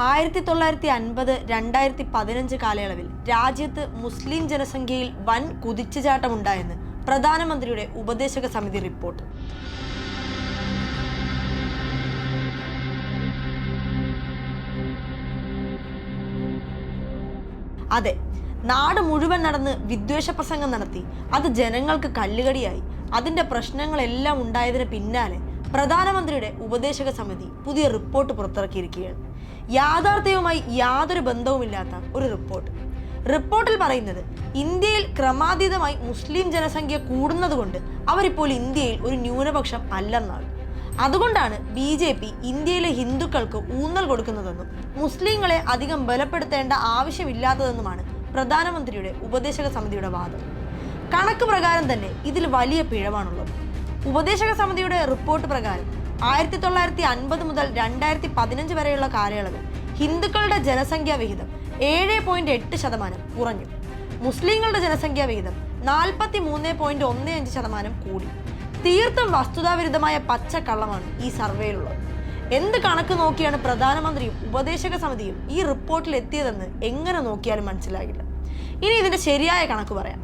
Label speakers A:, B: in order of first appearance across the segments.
A: 1950-2015 കാലയളവിൽ രാജ്യത്ത് മുസ്ലിം ജനസംഖ്യയിൽ വൻ കുതിച്ചുചാട്ടമുണ്ടായെന്ന് പ്രധാനമന്ത്രിയുടെ ഉപദേശക സമിതി റിപ്പോർട്ട്. അതെ, നാട് മുഴുവൻ നടന്ന് വിദ്വേഷ പ്രസംഗം നടത്തി അത് ജനങ്ങൾക്ക് കല്ലുകടിയായി. അതിന്റെ പ്രശ്നങ്ങളെല്ലാം ഉണ്ടായതിന് പിന്നാലെ പ്രധാനമന്ത്രിയുടെ ഉപദേശക സമിതി പുതിയ റിപ്പോർട്ട് പുറത്തിറക്കിയിരിക്കുകയാണ്. യാഥാർത്ഥ്യവുമായി യാതൊരു ബന്ധവുമില്ലാത്ത ഒരു റിപ്പോർട്ട്. റിപ്പോർട്ടിൽ പറയുന്നത് ഇന്ത്യയിൽ ക്രമാതീതമായി മുസ്ലിം ജനസംഖ്യ കൂടുന്നതുകൊണ്ട് അവരിപ്പോൾ ഇന്ത്യയിൽ ഒരു ന്യൂനപക്ഷം അല്ലെന്നാണ്. അതുകൊണ്ടാണ് BJP ഇന്ത്യയിലെ ഹിന്ദുക്കൾക്ക് ഊന്നൽ കൊടുക്കുന്നതെന്നും മുസ്ലിങ്ങളെ അധികം ബലപ്പെടുത്തേണ്ട ആവശ്യമില്ലാത്തതെന്നുമാണ് പ്രധാനമന്ത്രിയുടെ ഉപദേശക സമിതിയുടെ വാദം. കണക്ക് പ്രകാരം തന്നെ ഇതിൽ വലിയ പിഴവാണുള്ളത്. ഉപദേശക സമിതിയുടെ റിപ്പോർട്ട് പ്രകാരം 1950 മുതൽ 2015 വരെയുള്ള കാലയളവിൽ ഹിന്ദുക്കളുടെ ജനസംഖ്യാ വിഹിതം 7.8% കുറഞ്ഞു. മുസ്ലിങ്ങളുടെ ജനസംഖ്യാ വിഹിതം 43.15% കൂടി. തീർത്തും വസ്തുതാവിരുദ്ധമായ പച്ചക്കള്ളമാണ് ഈ സർവേയിലുള്ളത്. എന്ത് കണക്ക് നോക്കിയാണ് പ്രധാനമന്ത്രിയും ഉപദേശക സമിതിയും ഈ റിപ്പോർട്ടിൽ എത്തിയതെന്ന് എങ്ങനെ നോക്കിയാലും മനസ്സിലാകില്ല. ഇനി ഇതിന്റെ ശരിയായ കണക്ക് പറയാം.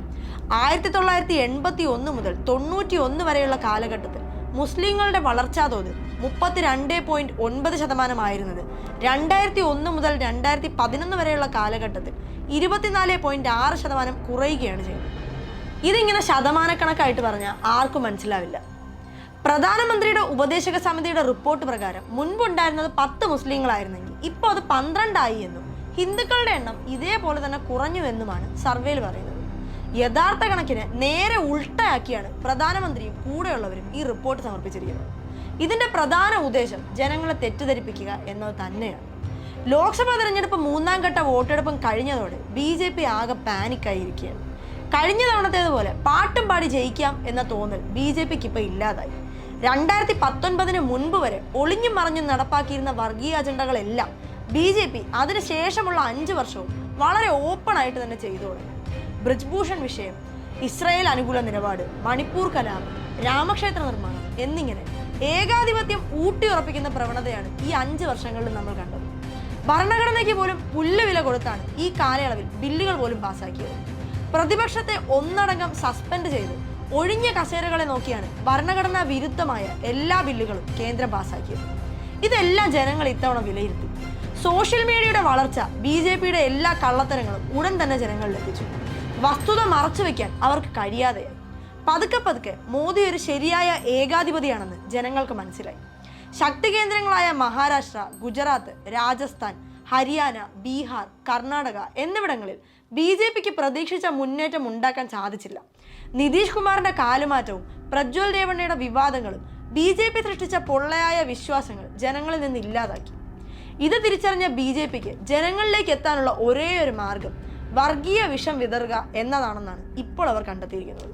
A: 1981 മുതൽ 91 വരെയുള്ള കാലഘട്ടത്തിൽ മുസ്ലിങ്ങളുടെ വളർച്ചാ തോത് 32.9% ആയിരുന്നത് 2001 മുതൽ 2011 വരെയുള്ള കാലഘട്ടത്തിൽ 24.6% കുറയുകയാണ് ചെയ്യുന്നത്. ഇതിങ്ങനെ ശതമാനക്കണക്കായിട്ട് പറഞ്ഞാൽ ആർക്കും മനസ്സിലാവില്ല. പ്രധാനമന്ത്രിയുടെ ഉപദേശക സമിതിയുടെ റിപ്പോർട്ട് പ്രകാരം മുൻപുണ്ടായിരുന്നത് 10 മുസ്ലിങ്ങളായിരുന്നെങ്കിൽ ഇപ്പോൾ അത് 12 ആയി എന്നും ഹിന്ദുക്കളുടെ എണ്ണം ഇതേപോലെ തന്നെ കുറഞ്ഞുവെന്നുമാണ് സർവേയിൽ പറയുന്നത്. യഥാർത്ഥ കണക്കിന് നേരെ ഉൾട്ടയാക്കിയാണ് പ്രധാനമന്ത്രിയും കൂടെയുള്ളവരും ഈ റിപ്പോർട്ട് സമർപ്പിച്ചിരിക്കുന്നത്. ഇതിന്റെ പ്രധാന ഉദ്ദേശം ജനങ്ങളെ തെറ്റിദ്ധരിപ്പിക്കുക എന്നത് തന്നെയാണ്. ലോക്സഭാ തെരഞ്ഞെടുപ്പ് 3ാം ഘട്ട വോട്ടെടുപ്പും കഴിഞ്ഞതോടെ BJP ആകെ പാനിക്കായിരിക്കുകയാണ്. കഴിഞ്ഞ തവണത്തേതുപോലെ പാട്ടും പാടി ജയിക്കാം എന്ന തോന്നൽ BJPക്ക് ഇപ്പോൾ ഇല്ലാതായി. 2019 മുൻപ് വരെ ഒളിഞ്ഞും മറിഞ്ഞും നടപ്പാക്കിയിരുന്ന വർഗീയ അജണ്ടകളെല്ലാം BJP അതിനുശേഷമുള്ള 5 വർഷവും വളരെ ഓപ്പൺ ആയിട്ട് തന്നെ ചെയ്തു തുടങ്ങി. ബ്രിജ്ഭൂഷൺ വിഷയം, ഇസ്രായേൽ അനുകൂല നിലപാട്, മണിപ്പൂർ കലാപം, രാമക്ഷേത്ര നിർമ്മാണം എന്നിങ്ങനെ ഏകാധിപത്യം ഊട്ടിയുറപ്പിക്കുന്ന പ്രവണതയാണ് ഈ 5 വർഷങ്ങളിൽ നമ്മൾ കണ്ടത്. ഭരണഘടനയ്ക്ക് പോലും പുല്ലുവില കൊടുത്താണ് ഈ കാലയളവിൽ ബില്ലുകൾ പോലും പാസ്സാക്കിയത്. പ്രതിപക്ഷത്തെ ഒന്നടങ്കം സസ്പെൻഡ് ചെയ്ത് ഒഴിഞ്ഞ കസേരകളെ നോക്കിയാണ് ഭരണഘടനാ വിരുദ്ധമായ എല്ലാ ബില്ലുകളും കേന്ദ്രം പാസ്സാക്കിയത്. ഇതെല്ലാം ജനങ്ങൾ ഇത്തവണ വിലയിരുത്തി. സോഷ്യൽ മീഡിയയുടെ വളർച്ച BJPയുടെ എല്ലാ കള്ളത്തരങ്ങളും ഉടൻ തന്നെ ജനങ്ങളിലെത്തിച്ചു. വസ്തുത മറച്ചുവെക്കാൻ അവർക്ക് കഴിയാതെയായി. പതുക്കെ പതുക്കെ മോദി ഒരു ശരിയായ ഏകാധിപതിയാണെന്ന് ജനങ്ങൾക്ക് മനസ്സിലായി. ശക്തി കേന്ദ്രങ്ങളായ മഹാരാഷ്ട്ര, ഗുജറാത്ത്, രാജസ്ഥാൻ, ഹരിയാന, ബീഹാർ, കർണാടക എന്നിവിടങ്ങളിൽ BJPക്ക് പ്രതീക്ഷിച്ച മുന്നേറ്റം ഉണ്ടാക്കാൻ സാധിച്ചില്ല. നിതീഷ് കുമാറിന്റെ കാലുമാറ്റവും പ്രജ്വൽ രേവണ്ണയുടെ വിവാദങ്ങളും BJP സൃഷ്ടിച്ച പൊള്ളയായ വിശ്വാസങ്ങൾ ജനങ്ങളിൽ നിന്ന് ഇല്ലാതാക്കി. ഇത് തിരിച്ചറിഞ്ഞ BJPക്ക് ജനങ്ങളിലേക്ക് എത്താനുള്ള ഒരേ ഒരു മാർഗം വർഗീയ വിഷം വിതറുക എന്നതാണെന്നാണ് ഇപ്പോൾ അവർ കണ്ടെത്തിയിരിക്കുന്നത്.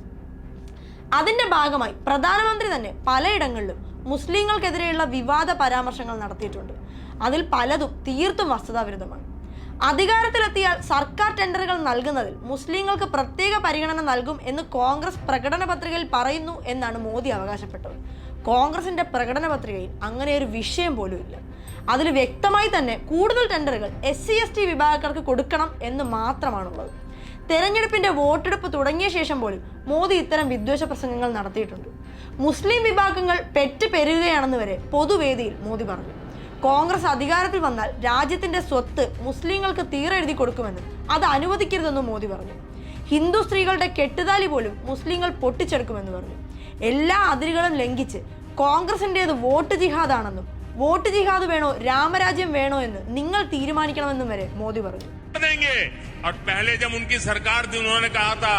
A: അതിന്റെ ഭാഗമായി പ്രധാനമന്ത്രി തന്നെ പലയിടങ്ങളിലും മുസ്ലിങ്ങൾക്കെതിരെയുള്ള വിവാദ പരാമർശങ്ങൾ നടത്തിയിട്ടുണ്ട്. അതിൽ പലതും തീർത്തും വസ്തുതാവിരുദ്ധമാണ്. അധികാരത്തിലെത്തിയാൽ സർക്കാർ ടെൻഡറുകൾ നൽകുന്നതിൽ മുസ്ലിങ്ങൾക്ക് പ്രത്യേക പരിഗണന നൽകും എന്ന് കോൺഗ്രസ് പ്രകടന പത്രികയിൽ പറയുന്നു എന്നാണ് മോദി അവകാശപ്പെട്ടത്. കോൺഗ്രസിന്റെ പ്രകടന പത്രികയിൽ അങ്ങനെ ഒരു വിഷയം പോലും ഇല്ല. അതിൽ വ്യക്തമായി തന്നെ കൂടുതൽ ടെൻഡറുകൾ SC/ST വിഭാഗക്കാർക്ക് കൊടുക്കണം എന്ന് മാത്രമാണുള്ളത്. തെരഞ്ഞെടുപ്പിന്റെ വോട്ടെടുപ്പ് തുടങ്ങിയ ശേഷം പോലും മോദി ഇത്തരം വിദ്വേഷ പ്രസംഗങ്ങൾ നടത്തിയിട്ടുണ്ട്. മുസ്ലിം വിഭാഗങ്ങൾ പെറ്റ് പെരുകുകയാണെന്ന് വരെ പൊതുവേദിയിൽ മോദി പറഞ്ഞു. കോൺഗ്രസ് അധികാരത്തിൽ വന്നാൽ രാജ്യത്തിന്റെ സ്വത്ത് മുസ്ലിങ്ങൾക്ക് തീരെഴുതി കൊടുക്കുമെന്നും അത് അനുവദിക്കരുതെന്നും മോദി പറഞ്ഞു. ഹിന്ദു സ്ത്രീകളുടെ കെട്ടുതാലി പോലും മുസ്ലിങ്ങൾ പൊട്ടിച്ചെടുക്കുമെന്ന് പറഞ്ഞു. എല്ലാ അതിരുകളും ലംഘിച്ച് കോൺഗ്രസിൻ്റേത് വോട്ട് ജിഹാദാണെന്നും വോട്ട് ജിഹാദ് വേണോ രാമരാജ്യം വേണോ എന്ന് നിങ്ങൾ തീരുമാനിക്കണമെന്നും വരെ മോദി പറഞ്ഞു.
B: और पहले जब उनकी सरकार थी उन्होंने कहा था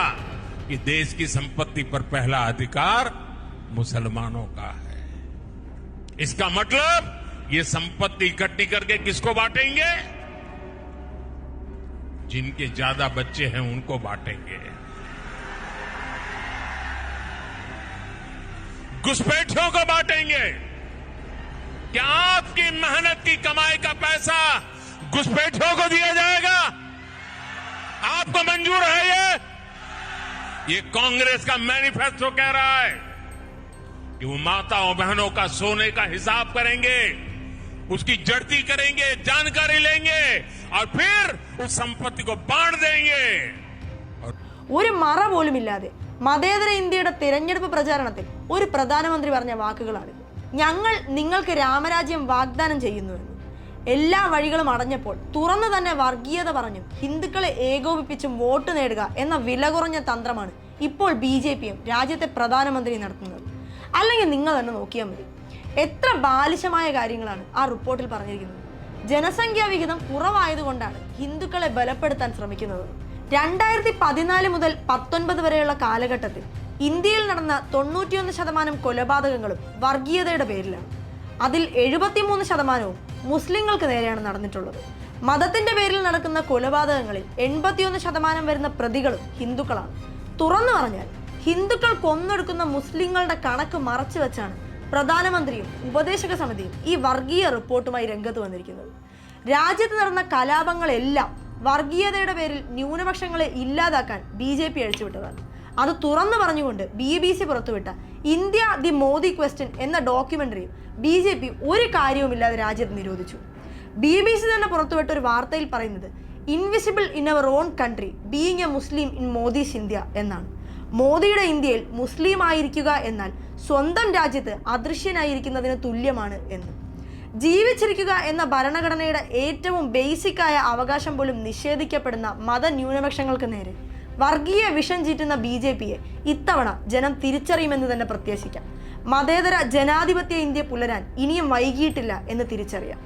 B: कि देश की संपत्ति पर पहला अधिकार मुसलमानों का है. इसका मतलब ये संपत्ति इकट्ठी करके किसको बांटेंगे? जिनके ज्यादा बच्चे हैं उनको बांटेंगे. घुसपैठियों को बांटेंगे. क्या आपकी मेहनत की कमाई का पैसा घुसपैठियों को दिया जाएगा? आपको मंजूर है? ये कांग्रेस का मैनिफेस्टो कह रहा है कि वो माताओं बहनों का सोने का हिसाब करेंगे. उसकी जड़ती करेंगे, जानकारी लेंगे और फिर उस संपत्ति को बांट देंगे।
A: ഒരു മറ പോലുമില്ലാതെ മതേതര ഇന്ത്യയുടെ തിരഞ്ഞെടുപ്പ് പ്രചാരണത്തിൽ ഒരു പ്രധാനമന്ത്രി പറഞ്ഞ വാക്കുകളാണ്, ഞങ്ങൾ നിങ്ങൾക്ക് രാമരാജ്യം വാഗ്ദാനം ചെയ്യുന്നുവെന്ന്. എല്ലാ വഴികളും അടഞ്ഞപ്പോൾ തുറന്നു തന്നെ വർഗീയത പറഞ്ഞും ഹിന്ദുക്കളെ ഏകോപിപ്പിച്ചും വോട്ട് നേടുക എന്ന വില കുറഞ്ഞ തന്ത്രമാണ് ഇപ്പോൾ BJPയും രാജ്യത്തെ പ്രധാനമന്ത്രി നടത്തുന്നത്. അല്ലെങ്കിൽ നിങ്ങൾ തന്നെ നോക്കിയാൽ മതി, എത്ര ബാലിശമായ കാര്യങ്ങളാണ് ആ റിപ്പോർട്ടിൽ പറഞ്ഞിരിക്കുന്നത്. ജനസംഖ്യാ വിഹിതം കുറവായതുകൊണ്ടാണ് ഹിന്ദുക്കളെ ബലപ്പെടുത്താൻ ശ്രമിക്കുന്നത്. 2014 മുതൽ 19 വരെയുള്ള കാലഘട്ടത്തിൽ ഇന്ത്യയിൽ നടന്ന 91% കൊലപാതകങ്ങളും വർഗീയതയുടെ പേരിലാണ്. അതിൽ 73% മുസ്ലിങ്ങൾക്ക് നേരെയാണ് നടന്നിട്ടുള്ളത്. മതത്തിന്റെ പേരിൽ നടക്കുന്ന കൊലപാതകങ്ങളിൽ 81% വരുന്ന പ്രതികളും ഹിന്ദുക്കളാണ്. തുറന്നു പറഞ്ഞാൽ ഹിന്ദുക്കൾ കൊന്നൊടുക്കുന്ന മുസ്ലിങ്ങളുടെ കണക്ക് മറച്ചു വെച്ചാണ് പ്രധാനമന്ത്രിയും ഉപദേശക സമിതിയും ഈ വർഗീയ റിപ്പോർട്ടുമായി രംഗത്ത് വന്നിരിക്കുന്നത്. രാജ്യത്ത് നടന്ന കലാപങ്ങളെല്ലാം വർഗീയതയുടെ പേരിൽ ന്യൂനപക്ഷങ്ങളെ ഇല്ലാതാക്കാൻ BJP അഴിച്ചുവിട്ടതാണ്. അത് തുറന്നു പറഞ്ഞുകൊണ്ട് BBC പുറത്തുവിട്ട ഇന്ത്യ ദി മോദി ക്വസ്റ്റ്യൻ എന്ന ഡോക്യുമെന്ററിയും BJP ഒരു കാര്യവുമില്ലാതെ രാജ്യത്ത് നിരോധിച്ചു. BBC തന്നെ പുറത്തുവിട്ട ഒരു വാർത്തയിൽ പറയുന്നത് invisible in our own country being a Muslim in Modi's India എന്നാണ്. മോദിയുടെ ഇന്ത്യയിൽ മുസ്ലിം ആയിരിക്കുക എന്നാൽ സ്വന്തം രാജ്യത്ത് അദൃശ്യനായിരിക്കുന്നതിന് തുല്യമാണ് എന്ന്. ജീവിച്ചിരിക്കുക എന്ന ഭരണഘടനയുടെ ഏറ്റവും ബേസിക്കായ അവകാശം പോലും നിഷേധിക്കപ്പെടുന്ന മതന്യൂനപക്ഷങ്ങൾക്ക് നേരെ വർഗീയ വിഷം ചീറ്റുന്ന BJPയെ ഇത്തവണ ജനം തിരിച്ചറിയുമെന്ന് തന്നെ പ്രത്യാശിക്കാം. മതേതര ജനാധിപത്യ ഇന്ത്യ പുലരാൻ ഇനിയും വൈകിയിട്ടില്ല എന്ന് തിരിച്ചറിയാം.